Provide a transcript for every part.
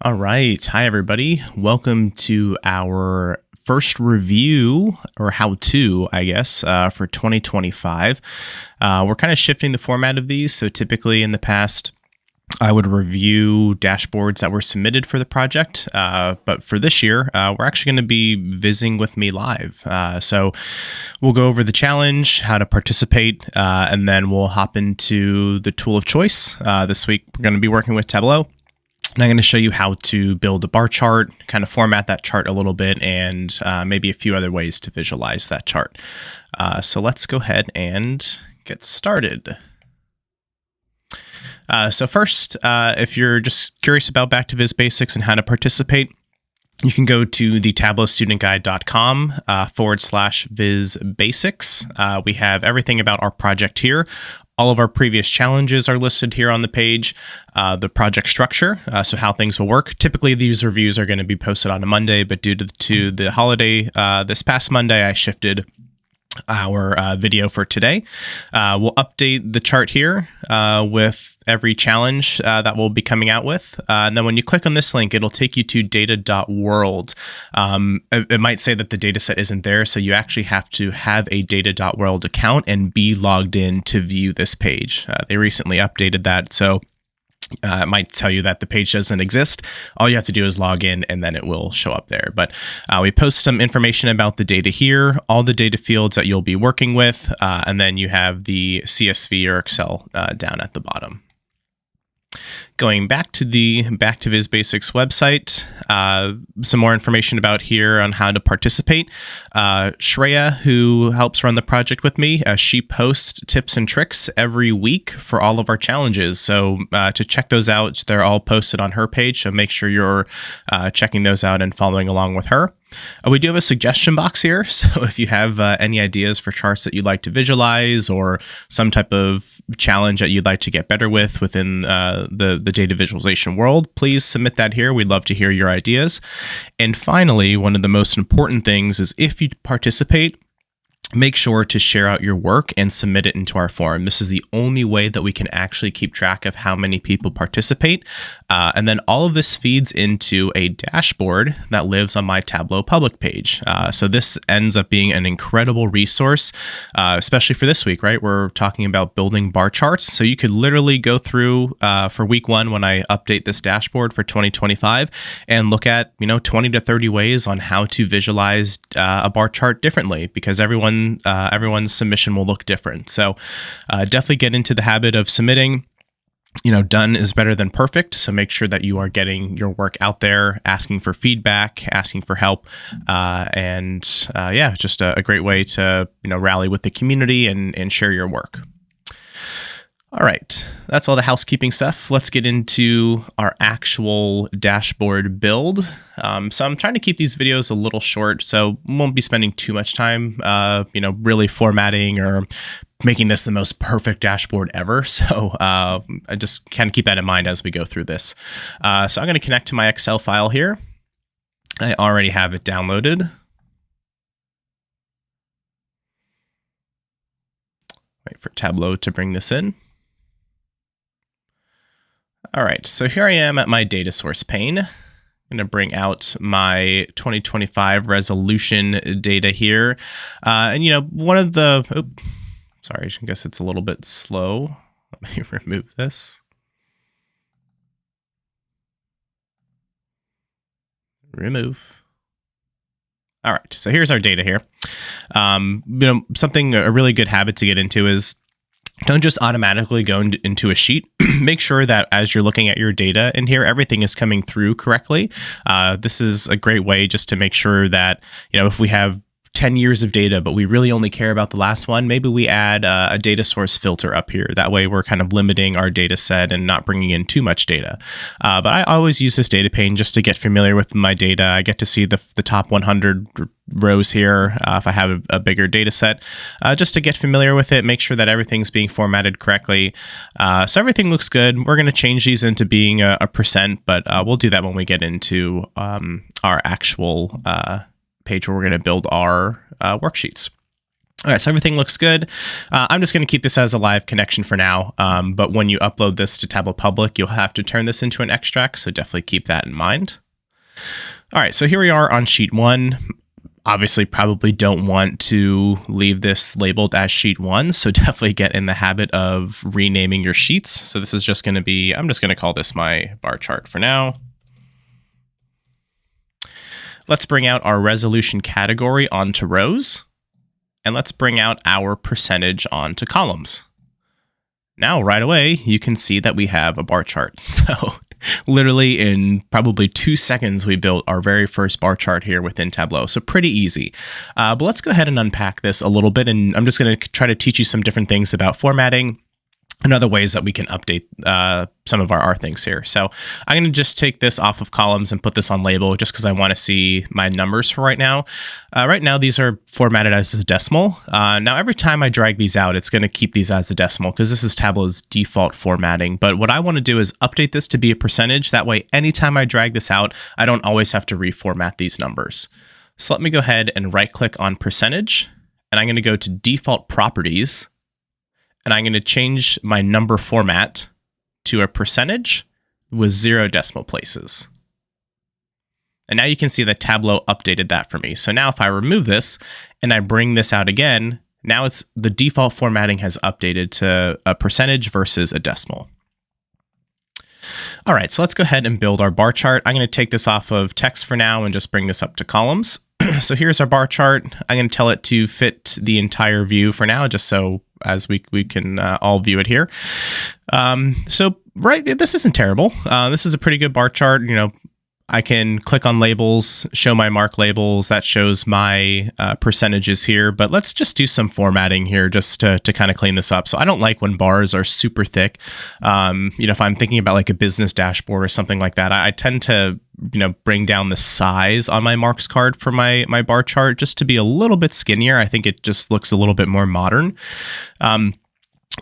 All right. Hi, everybody. Welcome to our first review or how-to, I guess, for 2025. We're kind of shifting the format of these. So typically in the past, I would review dashboards that were submitted for the project. But for this year, we're actually going to be visiting with me live. So we'll go over the challenge, how to participate, and then we'll hop into the tool of choice. This week, we're going to be working with Tableau. And I'm going to show you how to build a bar chart, kind of format that chart a little bit, and maybe a few other ways to visualize that chart. So let's go ahead and get started. So first, if you're just curious about Back2Viz basics and how to participate, you can go to the tablowstudentguide.com /viz basics. We have everything about our project here. All of our previous challenges are listed here on the page, the project structure, so how things will work. Typically, these reviews are going to be posted on a Monday, but due to the holiday this past Monday, I shifted our video for today. We'll update the chart here with every challenge that we'll be coming out with. And then when you click on this link, it'll take you to data.world. It might say that the data set isn't there, so you actually have to have a data.world account and be logged in to view this page. They recently updated that, so it might tell you that the page doesn't exist. All you have to do is log in and then it will show up there. But we post some information about the data here, all the data fields that you'll be working with, and then you have the CSV or Excel down at the bottom. Going back to the Back2Viz Basics website, some more information about here on how to participate. Shreya, who helps run the project with me, she posts tips and tricks every week for all of our challenges. So to check those out, they're all posted on her page. So make sure you're checking those out and following along with her. We do have a suggestion box here, so if you have any ideas for charts that you'd like to visualize or some type of challenge that you'd like to get better with within the data visualization world, please submit that here. We'd love to hear your ideas. And finally, one of the most important things is if you participate, make sure to share out your work and submit it into our forum. This is the only way that we can actually keep track of how many people participate. And then all of this feeds into a dashboard that lives on my Tableau public page. So this ends up being an incredible resource, especially for this week, right? We're talking about building bar charts. So you could literally go through for week one when I update this dashboard for 2025 and look at, 20 to 30 ways on how to visualize a bar chart differently, because everyone's submission will look different. So definitely get into the habit of submitting. Done is better than perfect. So make sure that you are getting your work out there, asking for feedback, asking for help. Just a great way to, rally with the community and share your work. All right, that's all the housekeeping stuff. Let's get into our actual dashboard build. So I'm trying to keep these videos a little short, so won't be spending too much time, really formatting or making this the most perfect dashboard ever. So I just kind of keep that in mind as we go through this. So I'm going to connect to my Excel file here. I already have it downloaded. Wait for Tableau to bring this in. All right, so here I am at my data source pane. I'm going to bring out my 2025 resolution data here. One of the, sorry, I guess it's a little bit slow. Let me remove this. Remove. All right, so here's our data here. A really good habit to get into is don't just automatically go into a sheet. Make sure that as you're looking at your data in here, everything is coming through correctly. This is a great way just to make sure that, if we have 10 years of data, but we really only care about the last one, maybe we add a data source filter up here. That way we're kind of limiting our data set and not bringing in too much data. But I always use this data pane just to get familiar with my data. I get to see the top 100 rows here if I have a bigger data set, just to get familiar with it, make sure that everything's being formatted correctly. So everything looks good. We're going to change these into being a percent, but we'll do that when we get into our actual page where we're going to build our worksheets. All right, so everything looks good. I'm just going to keep this as a live connection for now, but when you upload this to Tableau Public, you'll have to turn this into an extract, so definitely keep that in mind. All right, so here we are on sheet 1. Obviously, probably don't want to leave this labeled as sheet 1, so definitely get in the habit of renaming your sheets. So this is just going to be, I'm just going to call this my bar chart for now. Let's bring out our resolution category onto rows. And let's bring out our percentage onto columns. Now, right away, you can see that we have a bar chart. So literally in probably 2 seconds, we built our very first bar chart here within Tableau. So pretty easy. But let's go ahead and unpack this a little bit. And I'm just going to try to teach you some different things about formatting and other ways that we can update some of our things here. So I'm going to just take this off of columns and put this on label just because I want to see my numbers for right now. Right now, these are formatted as a decimal. Now, every time I drag these out, it's going to keep these as a decimal because this is Tableau's default formatting. But what I want to do is update this to be a percentage. That way, anytime I drag this out, I don't always have to reformat these numbers. So let me go ahead and right-click on percentage, and I'm going to go to default properties. And I'm going to change my number format to a percentage with 0 decimal places. And now you can see that Tableau updated that for me. So now if I remove this and I bring this out again, now it's the default formatting has updated to a percentage versus a decimal. All right, so let's go ahead and build our bar chart. I'm going to take this off of text for now and just bring this up to columns. So here's our bar chart. I'm going to tell it to fit the entire view for now, just so as we can all view it here. So this isn't terrible. This is a pretty good bar chart. You know, I can click on labels, show my mark labels. That shows my percentages here. But let's just do some formatting here just to kind of clean this up. So I don't like when bars are super thick. You know, if I'm thinking about like a business dashboard or something like that, I tend to, you know, bring down the size on my marks card for my bar chart just to be a little bit skinnier. I think it just looks a little bit more modern.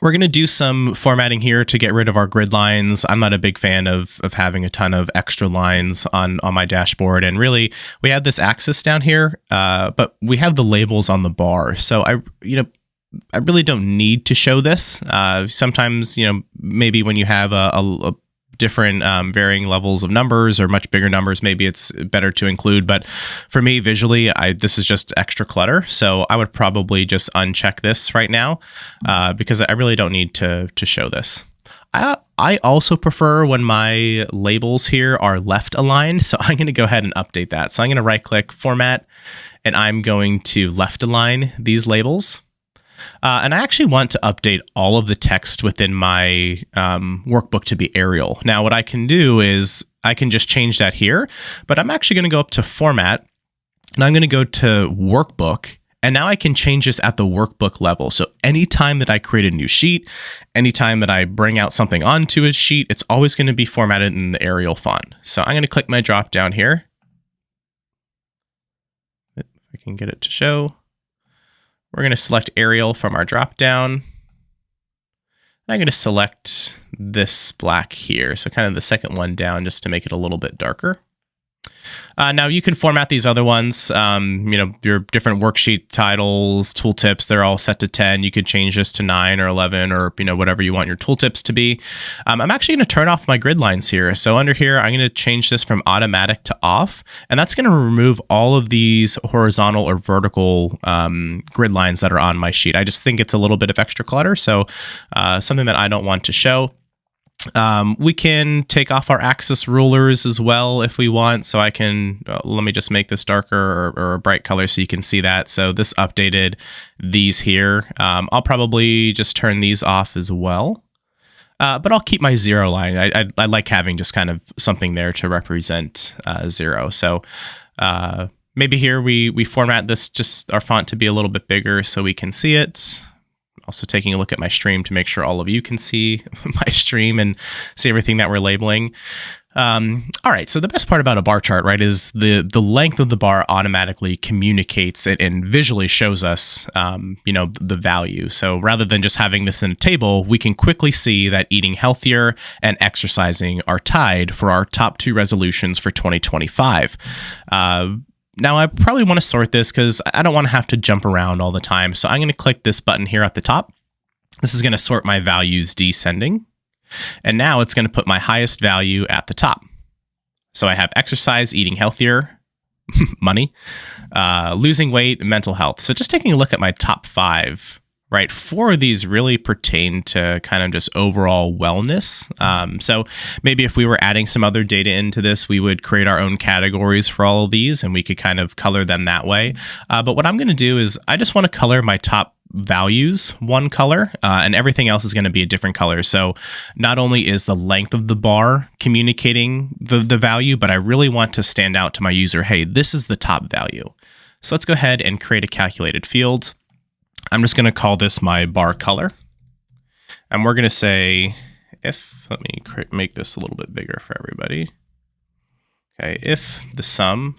We're going to do some formatting here to get rid of our grid lines. I'm not a big fan of having a ton of extra lines on my dashboard. And really, we have this axis down here, but we have the labels on the bar. So I really don't need to show this. Sometimes, you know, maybe when you have a different varying levels of numbers or much bigger numbers, maybe it's better to include. But for me, visually, this is just extra clutter. So I would probably just uncheck this right now because I really don't need to show this. I also prefer when my labels here are left aligned. So I'm going to go ahead and update that. So I'm going to right click format and I'm going to left align these labels. And I actually want to update all of the text within my workbook to be Arial. Now, what I can do is I can just change that here, but I'm actually going to go up to Format, and I'm going to go to Workbook, and now I can change this at the workbook level. So anytime that I create a new sheet, anytime that I bring out something onto a sheet, it's always going to be formatted in the Arial font. So I'm going to click my drop down here. If I can get it to show. We're going to select Arial from our drop-down. I'm going to select this black here, so kind of the second one down just to make it a little bit darker. Now you can format these other ones, you know, your different worksheet titles, tooltips, they're all set to 10. You could change this to 9 or 11 or, you know, whatever you want your tooltips to be. I'm actually going to turn off my grid lines here. So under here, I'm going to change this from automatic to off, and that's going to remove all of these horizontal or vertical grid lines that are on my sheet. I just think it's a little bit of extra clutter, so something that I don't want to show. We can take off our axis rulers as well if we want. So I can, let me just make this darker or a bright color so you can see that. So this updated these here. I'll probably just turn these off as well. But I'll keep my 0 line. I like having just kind of something there to represent 0. So maybe here we format this, just our font to be a little bit bigger so we can see it. Also taking a look at my stream to make sure all of you can see my stream and see everything that we're labeling. All right, so the best part about a bar chart, right, is the length of the bar automatically communicates it and visually shows us, you know, the value. So rather than just having this in a table, we can quickly see that eating healthier and exercising are tied for our top 2 resolutions for 2025. Now I probably want to sort this because I don't want to have to jump around all the time. So I'm going to click this button here at the top. This is going to sort my values descending. And now it's going to put my highest value at the top. So I have exercise, eating healthier, money, losing weight, mental health. So just taking a look at my top 5, right? 4 of these really pertain to kind of just overall wellness. So maybe if we were adding some other data into this, we would create our own categories for all of these and we could kind of color them that way. But what I'm going to do is I just want to color my top values one color, and everything else is going to be a different color. So not only is the length of the bar communicating the value, but I really want to stand out to my user, hey, this is the top value. So let's go ahead and create a calculated field. I'm just going to call this my bar color. And we're going to say if, let me make this a little bit bigger for everybody. Okay, if the sum,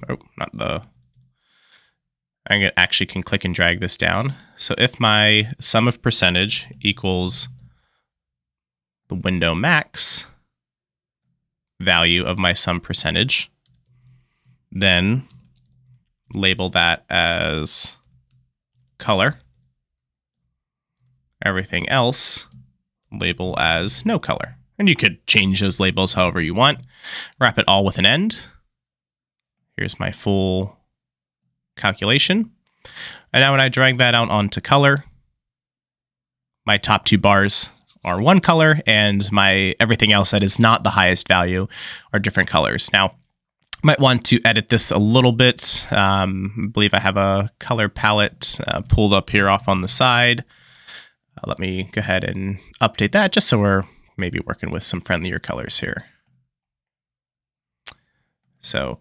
I actually can click and drag this down. So if my sum of percentage equals the window max value of my sum percentage, then label that as color. Everything else label as no color. And you could change those labels however you want. Wrap it all with an end. Here's my full calculation. And now when I drag that out onto color, my top 2 bars are one color and my everything else that is not the highest value are different colors. Now, might want to edit this a little bit. I believe I have a color palette pulled up here off on the side. Let me go ahead and update that just so we're maybe working with some friendlier colors here. So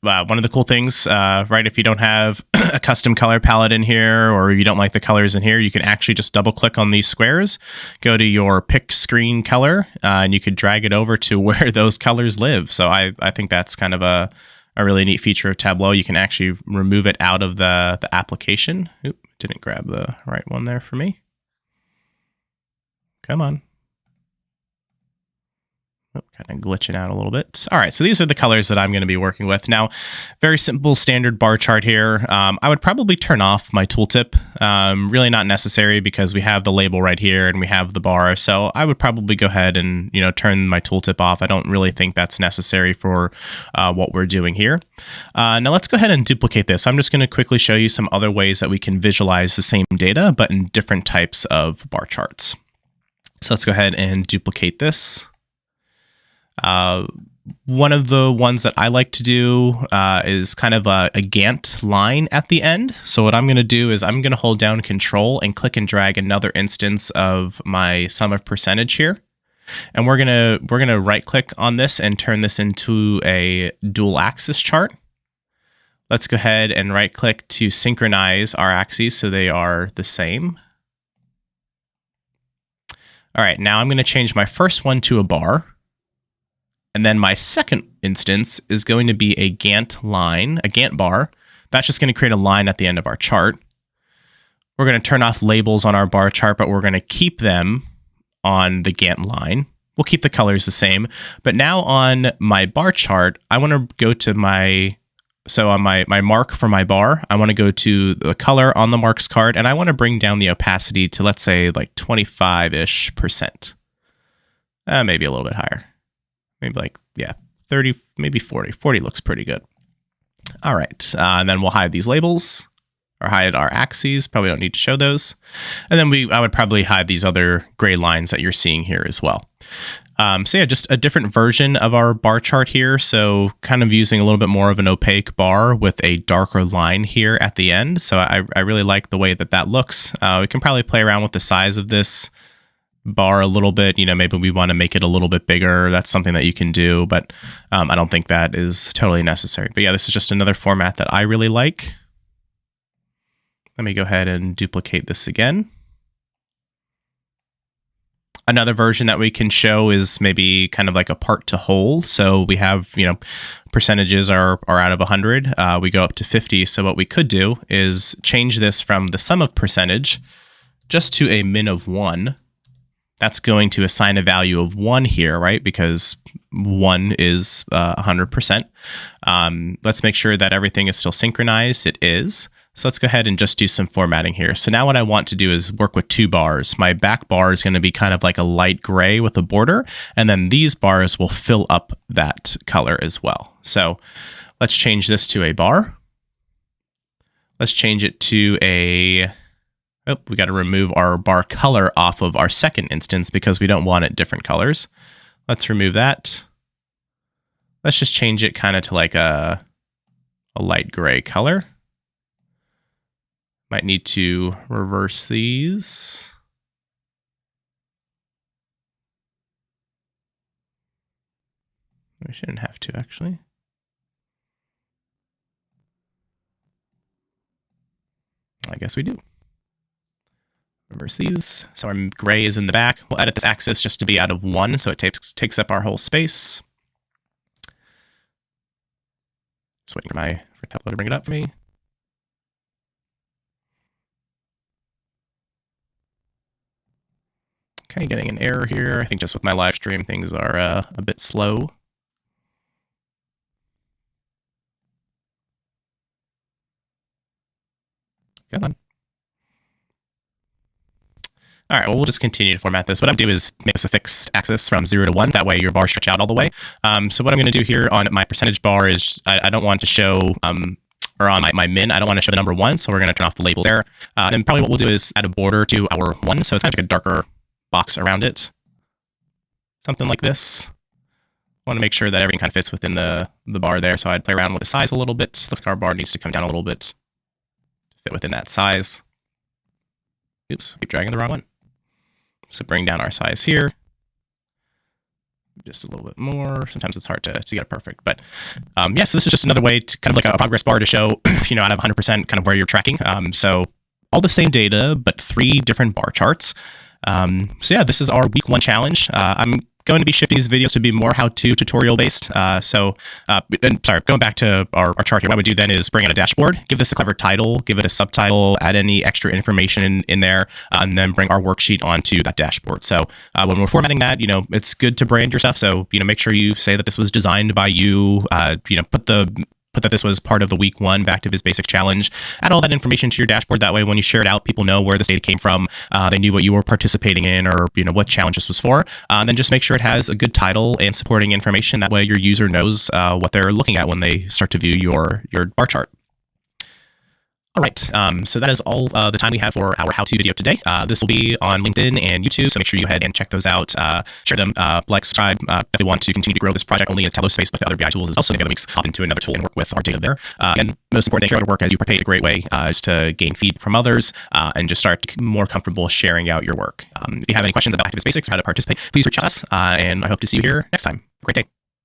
one of the cool things, right, if you don't have a custom color palette in here or you don't like the colors in here, you can actually just double click on these squares, go to your pick screen color, and you could drag it over to where those colors live. So I think that's kind of a really neat feature of Tableau. You can actually remove it out of the application. Oop, didn't grab the right one there for me. Come on. Oh, kind of glitching out a little bit. All right, so these are the colors that I'm going to be working with. Now, very simple standard bar chart here. I would probably turn off my tooltip. Really not necessary because we have the label right here and we have the bar. So I would probably go ahead and turn my tooltip off. I don't really think that's necessary for what we're doing here. Now let's go ahead and duplicate this. I'm just going to quickly show you some other ways that we can visualize the same data, but in different types of bar charts. So let's go ahead and duplicate this. One of the ones that I like to do is kind of a Gantt line at the end. So what I'm going to do is I'm going to hold down Control and click and drag another instance of my sum of percentage here. And we're gonna right click on this and turn this into a dual axis chart. Let's go ahead and right click to synchronize our axes so they are the same. All right, now I'm going to change my first one to a bar. And then my second instance is going to be a Gantt line, a Gantt bar. That's just going to create a line at the end of our chart. We're going to turn off labels on our bar chart, but we're going to keep them on the Gantt line. We'll keep the colors the same. But now on my bar chart, I want to go to on my mark for my bar, I want to go to the color on the marks card, and I want to bring down the opacity to, let's say, like 25-ish%. Maybe a little bit higher. Maybe like, yeah, 30, maybe 40. 40 looks pretty good. All right, and then we'll hide these labels, or hide our axes. Probably don't need to show those. And then I would probably hide these other gray lines that you're seeing here as well. So yeah, just a different version of our bar chart here. So kind of using a little bit more of an opaque bar with a darker line here at the end. So I really like the way that looks. We can probably play around with the size of this bar a little bit. Maybe we want to make it a little bit bigger. That's something that you can do, but I don't think that is totally necessary. But yeah, this is just another format that I really like. Let me go ahead and duplicate this again. Another version that we can show is maybe kind of like a part to whole. So we have, percentages are out of 100. We go up to 50. So what we could do is change this from the sum of percentage just to a min of 1. That's going to assign a value of 1 here, right? Because 1 is 100%. Let's make sure that everything is still synchronized. It is. So let's go ahead and just do some formatting here. So now what I want to do is work with 2 bars. My back bar is going to be kind of like a light gray with a border, and then these bars will fill up that color as well. So let's change this to a bar. Let's change it to a, oh, we got to remove our bar color off of our second instance because we don't want it different colors. Let's remove that. Let's just change it kind of to like a light gray color. Might need to reverse these. We shouldn't have to, actually. I guess we do. Reverse these. So our gray is in the back. We'll edit this axis just to be out of 1, so it takes up our whole space. Just waiting for Tableau to bring it up for me. Okay, getting an error here. I think just with my live stream, things are a bit slow. Come on. All right, well, we'll just continue to format this. What I'm going to do is make this a fixed axis from 0 to 1. That way your bars stretch out all the way. So what I'm going to do here on my percentage bar is I don't want to show, or on my min, I don't want to show the number 1. So we're going to turn off the labels there. And probably what we'll do is add a border to our 1. So it's kind of like a darker box around it. Something like this. I want to make sure that everything kind of fits within the bar there. So I'd play around with the size a little bit. Looks like our bar needs to come down a little bit to fit within that size. Oops, keep dragging the wrong one. So bring down our size here. Just a little bit more. Sometimes it's hard to get it perfect. But yeah, so this is just another way to kind of like a progress bar to show, you know, out of 100% kind of where you're tracking. So all the same data, but 3 different bar charts. So yeah, this is our week 1 challenge. I'm going to be shifting these videos to be more how-to tutorial based. Sorry, going back to our chart here, what I would do then is bring out a dashboard, give this a clever title, give it a subtitle, add any extra information in there, and then bring our worksheet onto that dashboard. So when we're formatting that, you know, it's good to brand your stuff. So, you know, make sure you say that this was designed by you, you know, put that this was part of the week 1 Back to Viz Basics challenge. Add all that information to your dashboard. That way, when you share it out, people know where this data came from. They knew what you were participating in, or you know what challenge this was for. Then just make sure it has a good title and supporting information. That way, your user knows what they're looking at when they start to view your bar chart. All right, so that is all the time we have for our how-to video today. This will be on LinkedIn and YouTube, so make sure you head and check those out. Share them, like, subscribe. If you want to continue to grow this project only in Tableau space, but the other BI tools as well. So maybe other weeks hop into another tool and work with our data there. And most important thing, share our work as you participate. A great way is to gain feed from others and just start more comfortable sharing out your work. If you have any questions about Back to Viz Basics or how to participate, please reach out to us, and I hope to see you here next time. Great day.